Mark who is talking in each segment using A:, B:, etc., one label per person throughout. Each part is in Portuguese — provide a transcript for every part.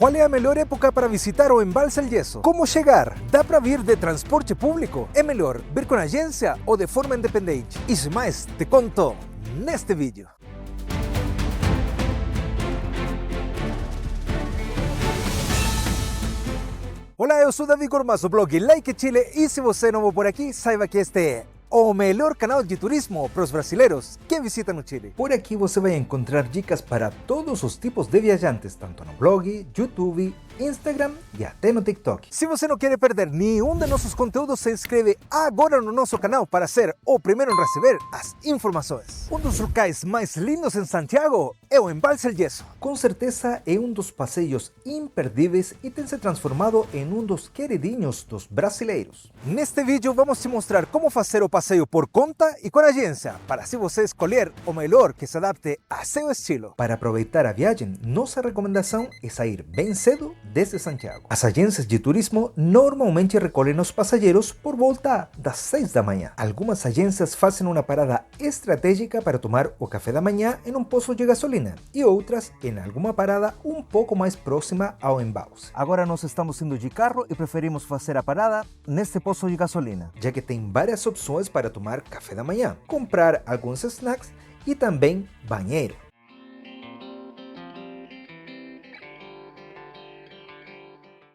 A: Qual é a melhor época para visitar o Embalse El Yeso? Como chegar? Dá para vir de transporte público? É melhor vir com agência ou de forma independente? Isso e mais te conto neste vídeo. Olá, eu sou Davi Cormas do blog Like Chile e se você é novo por aqui, saiba que este é o melhor canal de turismo para os brasileiros que visitam o Chile. Por aqui você vai encontrar dicas para todos os tipos de viajantes, tanto no blog, YouTube, Instagram e até no TikTok. Se você não quer perder nenhum de nossos conteúdos, se inscreve agora no nosso canal para ser o primeiro em receber as informações. Um dos locais mais lindos em Santiago é o Embalse El Yeso. Com certeza é um dos passeios imperdíveis e tem se transformado em um dos queridinhos dos brasileiros. Neste vídeo vamos te mostrar como fazer o passeio por conta e com agência, para assim você escolher o melhor que se adapte a seu estilo. Para aproveitar a viagem, nossa recomendação é sair bem cedo desde Santiago. As agências de turismo normalmente recolhem os passageiros por volta das 6 da manhã. Algumas agências fazem uma parada estratégica para tomar o café da manhã em um posto de gasolina e outras em alguma parada um pouco mais próxima ao embalse. Agora nós estamos indo de carro e preferimos fazer a parada neste posto de gasolina, já que tem várias opções para tomar café da manhã, comprar alguns snacks e também banheiro.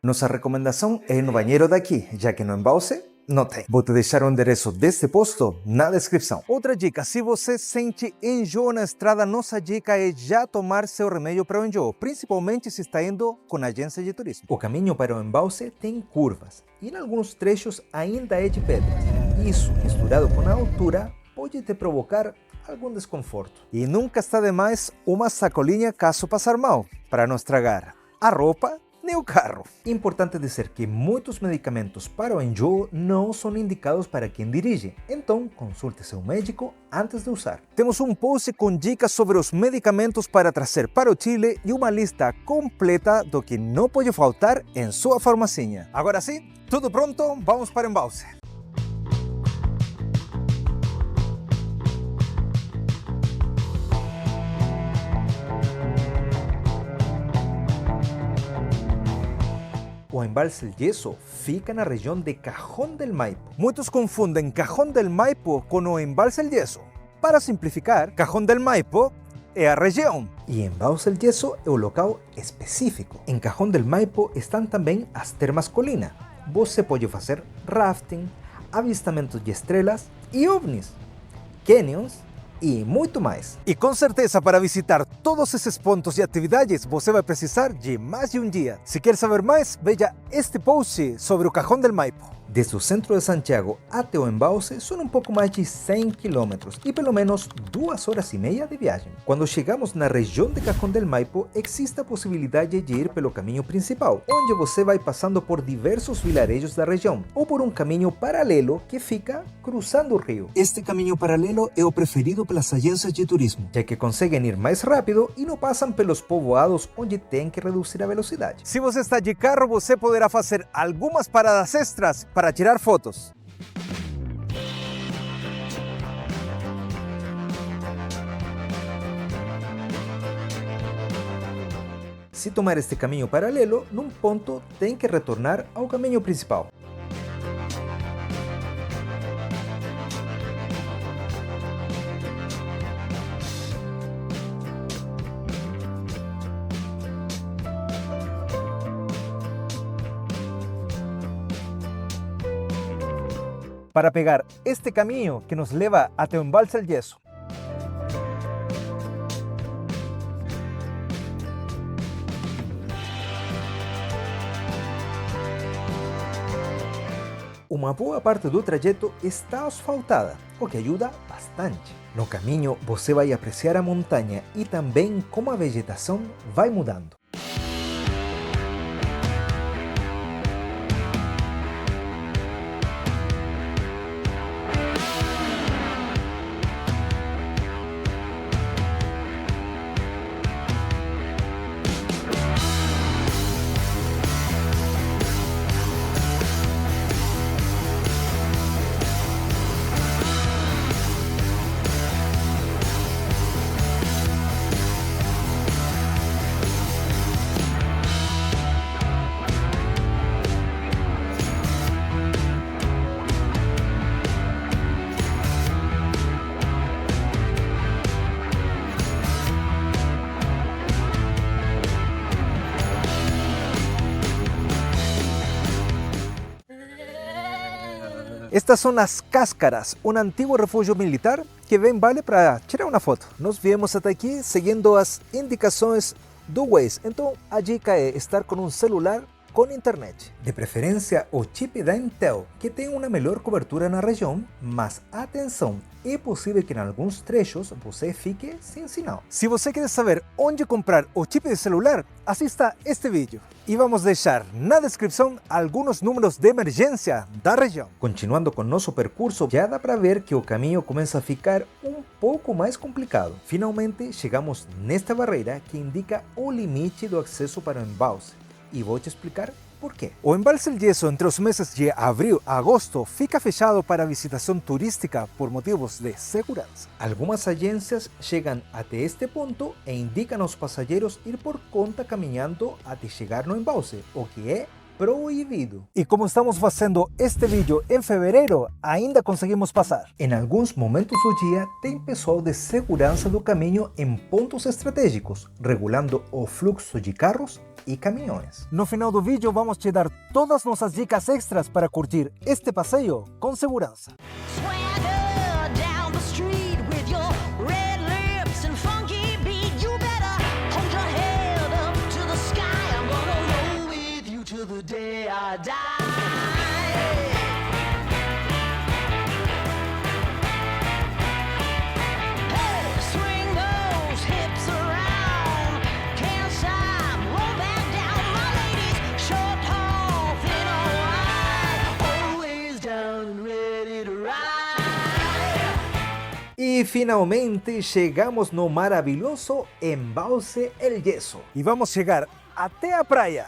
A: Nossa recomendação é ir no banheiro daqui, já que no embalse não tem. Vou te deixar o endereço deste posto na descrição. Outra dica, se você sente enjoo na estrada, nossa dica é já tomar seu remédio para o enjoo, principalmente se está indo com agência de turismo. O caminho para o embalse tem curvas e em alguns trechos ainda é de pedras. Isso, misturado com a altura, pode te provocar algum desconforto. E nunca está demais uma sacolinha caso passar mal, para não estragar a roupa nem o carro. Importante dizer que muitos medicamentos para o enjoo não são indicados para quem dirige, então consulte seu médico antes de usar. Temos um post com dicas sobre os medicamentos para trazer para o Chile e uma lista completa do que não pode faltar em sua farmacinha. Agora sim, tudo pronto, vamos para o embalse. O Embalse El Yeso fica na região de Cajón del Maipo. Muitos confundem Cajón del Maipo com o Embalse El Yeso. Para simplificar, Cajón del Maipo é a região e Embalse El Yeso é o local específico. Em Cajón del Maipo estão também as Termas Colina. Você pode fazer rafting, avistamentos de estrelas e ovnis, canyons e muito mais. E com certeza para visitar todos esses pontos e atividades você vai precisar de mais de um dia. Se quer saber mais, veja este post sobre o Cajón del Maipo. Desde o centro de Santiago até o embalse são um pouco mais de 100 km e pelo menos 2 horas e meia de viagem. Quando chegamos na região de Cajón del Maipo, existe a possibilidade de ir pelo caminho principal, onde você vai passando por diversos vilarejos da região, ou por um caminho paralelo que fica cruzando o rio. Este caminho paralelo é o preferido pelas agências de turismo, já que conseguem ir mais rápido e não passam pelos povoados onde tem que reduzir a velocidade. Se você está de carro, você poderá fazer algumas paradas extras para tirar fotos. Se tomar este caminho paralelo, num ponto tem que retornar ao caminho principal. Para pegar este caminho que nos leva até o Embalse El Yeso. Uma boa parte do trajeto está asfaltada, o que ajuda bastante. No caminho você vai apreciar a montanha e também como a vegetação vai mudando. Estas son as Cáscaras, um antigo refúgio militar que bem vale para tirar uma foto. Nós viemos até aqui seguindo as indicações do Waze. Então a dica é estar com um celular com internet. De preferência o chip da Intel, que tem uma melhor cobertura na região, mas atenção, é possível que em alguns trechos você fique sem sinal. Se você quer saber onde comprar o chip de celular, assista este vídeo. E vamos deixar na descrição alguns números de emergência da região. Continuando com nosso percurso, já dá para ver que o caminho começa a ficar um pouco mais complicado. Finalmente chegamos nesta barreira que indica o limite do acesso para o embalse. E vou te explicar por quê. O embalse El Yeso entre os meses de abril a agosto fica fechado para visitação turística por motivos de segurança. Algumas agências chegam até este ponto e indicam aos passageiros ir por conta caminhando até chegar no embalse, o que é proibido. E como estamos fazendo este vídeo em fevereiro, ainda conseguimos passar. Em alguns momentos do dia, tem pessoal de segurança do caminho em pontos estratégicos, regulando o fluxo de carros e caminhões. No final do vídeo, vamos te dar todas nossas dicas extras para curtir este passeio com segurança. E finalmente chegamos no maravilhoso embalse El Yeso. E vamos chegar até a praia.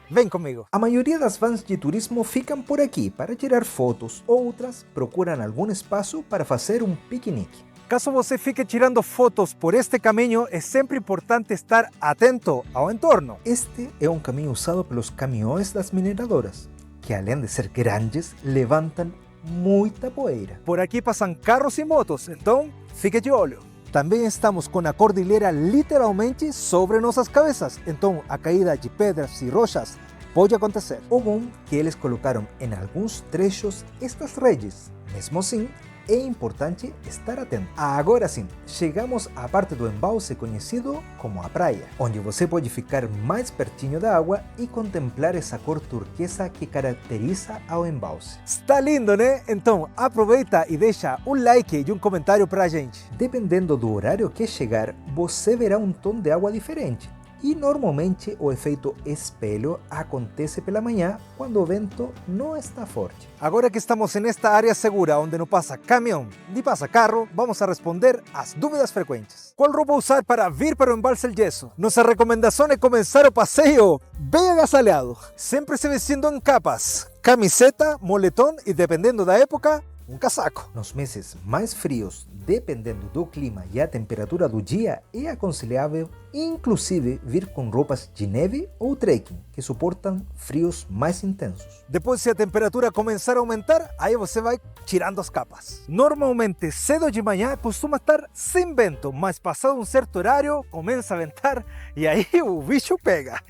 A: Vem comigo. A maioria das vans de turismo ficam por aqui para tirar fotos, outras procuram algum espaço para fazer um piquenique. Caso você fique tirando fotos por este caminho, é sempre importante estar atento ao entorno. Este é um caminho usado pelos caminhões das mineradoras, que além de ser grandes, levantam muita poeira. Por aqui passam carros e motos, então fique de olho. Também estamos com a cordilheira literalmente sobre nossas cabeças, então a caída de pedras e rochas pode acontecer. O bom é que eles colocaram em alguns trechos estas redes. Mesmo assim, é importante estar atento. Agora sim, chegamos à parte do embalse conhecido como a praia, onde você pode ficar mais pertinho da água e contemplar essa cor turquesa que caracteriza ao embalse. Está lindo, né? Então aproveita e deixa um like e um comentário pra gente. Dependendo do horário que chegar, você verá um tom de água diferente. E normalmente o efeito espelho acontece pela manhã quando o vento não está forte. Agora que estamos nesta área segura onde não passa caminhão nem passa carro, vamos a responder às dúvidas frequentes. Qual roupa usar para vir para o embalse El Yeso? Nossa recomendação é começar o passeio bem agasalhado, sempre se vestindo em capas, camiseta, moletom e dependendo da época, um casaco. Nos meses mais frios, dependendo do clima e a temperatura do dia, é aconselhável inclusive vir com roupas de neve ou trekking, que suportam frios mais intensos. Depois, se a temperatura começar a aumentar, aí você vai tirando as capas. Normalmente, cedo de manhã costuma estar sem vento, mas passado um certo horário, começa a ventar e aí o bicho pega.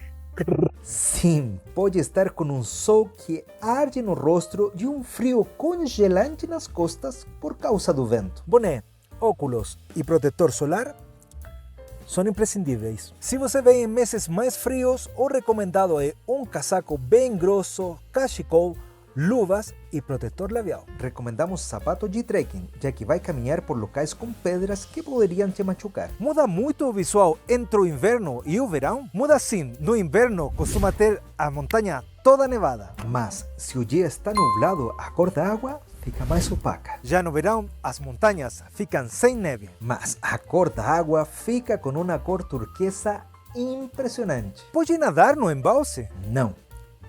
A: Sim, pode estar com um sol que arde no rosto e um frio congelante nas costas por causa do vento. Boné, óculos e protetor solar são imprescindíveis. Se você vem em meses mais frios, o recomendado é um casaco bem grosso, cachecol, luvas e protetor labial. Recomendamos sapatos de trekking, já que vai caminhar por locais com pedras que poderiam te machucar. Muda muito o visual entre o inverno e o verão? Muda sim, no inverno costuma ter a montanha toda nevada, mas se o dia está nublado, a cor da água fica mais opaca. Já no verão, as montanhas ficam sem neve, mas a cor da água fica com uma cor turquesa impressionante. Pode nadar no embalse? Não.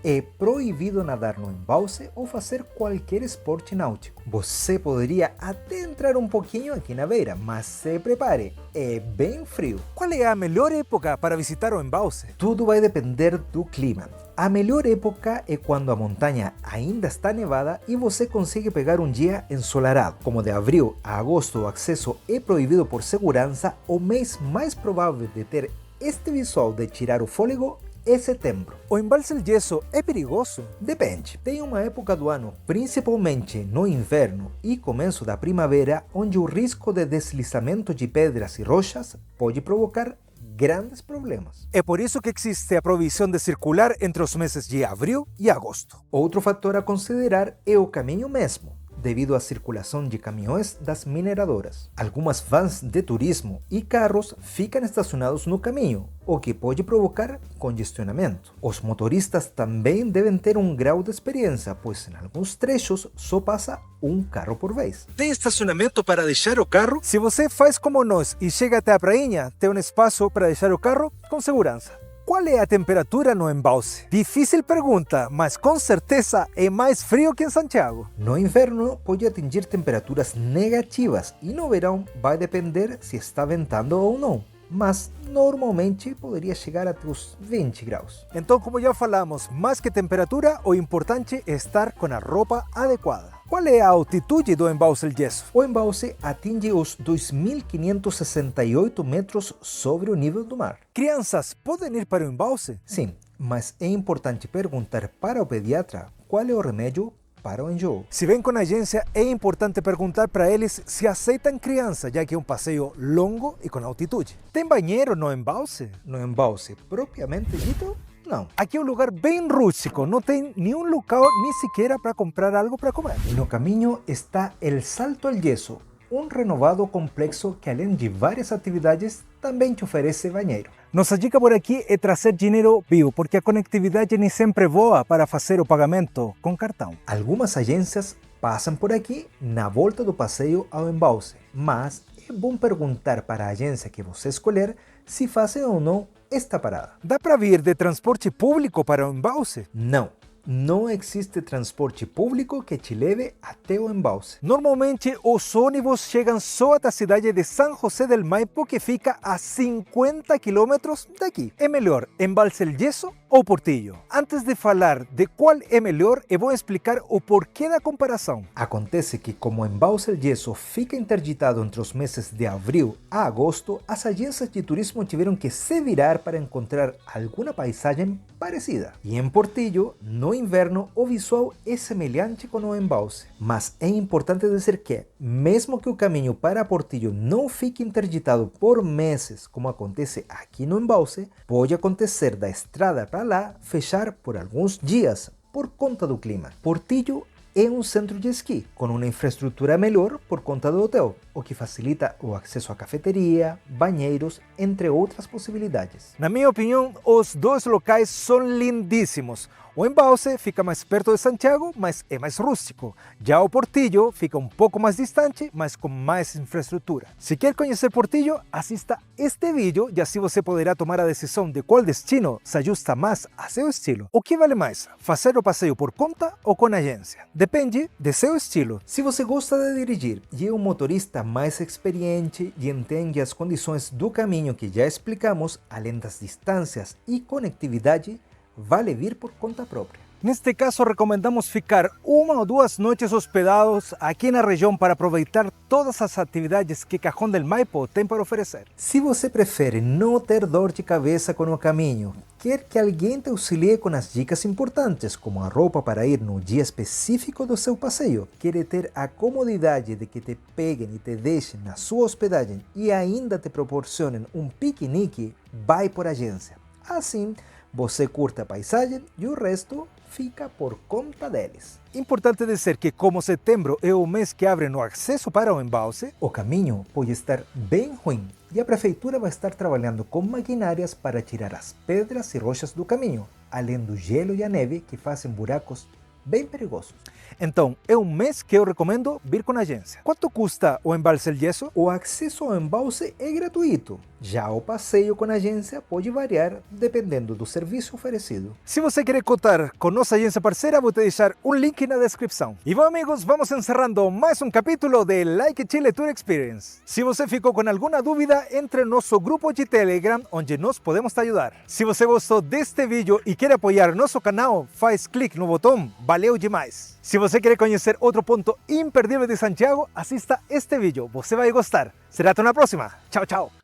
A: É proibido nadar no embalse ou fazer qualquer esporte náutico. Você poderia até entrar um pouquinho aqui na beira, mas se prepare, é bem frio. Qual é a melhor época para visitar o embalse? Tudo vai depender do clima. A melhor época é quando a montanha ainda está nevada e você consegue pegar um dia ensolarado. Como de abril a agosto o acesso é proibido por segurança, o mês mais provável de ter este visual de tirar o fôlego é setembro. O embalse do Yeso é perigoso? Depende. Tem uma época do ano, principalmente no inverno e começo da primavera, onde o risco de deslizamento de pedras e rochas pode provocar grandes problemas. É por isso que existe a proibição de circular entre os meses de abril e agosto. Outro fator a considerar é o caminho mesmo, devido à circulação de caminhões das mineradoras. Algumas vans de turismo e carros ficam estacionados no caminho, o que pode provocar congestionamento. Os motoristas também devem ter um grau de experiência, pois em alguns trechos só passa um carro por vez. Tem estacionamento para deixar o carro? Se você faz como nós e chega até a prainha, tem um espaço para deixar o carro com segurança. Qual é a temperatura no embalse? Difícil pergunta, mas com certeza é mais frio que em Santiago. No inverno pode atingir temperaturas negativas e no verão vai depender se está ventando ou não, mas normalmente poderia chegar até os 20 graus. Então, como já falamos, mais que temperatura, o importante é estar com a roupa adequada. Qual é a altitude do embalse do Yeso? O embalse atinge os 2.568 metros sobre o nível do mar. Crianças podem ir para o embalse? Sim, mas é importante perguntar para o pediatra qual é o remédio para o enjoo. Se vem com a agência, é importante perguntar para eles se aceitam criança, já que é um passeio longo e com altitude. Tem banheiro no embalse? No embalse, propriamente dito, não. Aqui é um lugar bem rústico, não tem nenhum local nem sequer para comprar algo para comer. No caminho está el Salto al Yeso, um renovado complexo que além de várias atividades, também te oferece banheiro. Nossa dica por aqui é trazer dinheiro vivo, porque a conectividade nem sempre é boa para fazer o pagamento com cartão. Algumas agências passam por aqui na volta do passeio ao embalse, mas é bom perguntar para a agência que você escolher se fazem ou não esta parada. Dá para vir de transporte público para o embalse? Não. Não existe transporte público que te leve até o embalse. Normalmente, os ônibus chegam só até a cidade de São José del Maipo, que fica a 50 quilômetros daqui. É melhor embalse do Yeso ou Portillo? Antes de falar de qual é melhor, eu vou explicar o porquê da comparação. Acontece que, como o embalse do Yeso fica interditado entre os meses de abril a agosto, as agências de turismo tiveram que se virar para encontrar alguma paisagem parecida. E em Portillo, no inverno, o visual é semelhante com o embalse. Mas é importante dizer que, mesmo que o caminho para Portillo não fique interditado por meses, como acontece aqui no embalse, pode acontecer da estrada para lá fechar por alguns dias por conta do clima. Portillo é um centro de esqui com uma infraestrutura melhor por conta do hotel, o que facilita o acesso à cafeteria, banheiros, entre outras possibilidades. Na minha opinião, os dois locais são lindíssimos. O embalse fica mais perto de Santiago, mas é mais rústico. Já o Portillo fica um pouco mais distante, mas com mais infraestrutura. Se quer conhecer Portillo, assista este vídeo e assim você poderá tomar a decisão de qual destino se ajusta mais a seu estilo. O que vale mais, fazer o passeio por conta ou com agência? Depende de seu estilo. Se você gosta de dirigir e é um motorista mais experiente e entende as condições do caminho que já explicamos, além das distâncias e conectividade, vale vir por conta própria. Neste caso, recomendamos ficar 1 ou 2 noites hospedados aqui na região para aproveitar todas as atividades que Cajón del Maipo tem para oferecer. Se você prefere não ter dor de cabeça com o caminho, quer que alguém te auxilie com as dicas importantes, como a roupa para ir no dia específico do seu passeio, quer ter a comodidade de que te peguem e te deixem na sua hospedagem e ainda te proporcionem um piquenique, vai por agência. Assim, você curte a paisagem e o resto fica por conta deles. Importante dizer que, como setembro é o mês que abre no acesso para o embalse, o caminho pode estar bem ruim e a prefeitura vai estar trabalhando com maquinárias para tirar as pedras e rochas do caminho, além do gelo e a neve que fazem buracos bem perigosos. Então, é um mês que eu recomendo vir com a agência. Quanto custa o embalse do Yeso? O acesso ao embalse é gratuito. Já o passeio com a agência pode variar dependendo do serviço oferecido. Se você quer contar com nossa agência parceira, vou te deixar um link na descrição. E bom, amigos, vamos encerrando mais um capítulo de Like Chile Tour Experience. Se você ficou com alguma dúvida, entre no nosso grupo de Telegram, onde nós podemos te ajudar. Se você gostou deste vídeo e quer apoiar nosso canal, faz clique no botão, valeu demais! Se você quer conhecer outro ponto imperdível de Santiago, assista este vídeo, você vai gostar. Será até uma próxima. Tchau, tchau!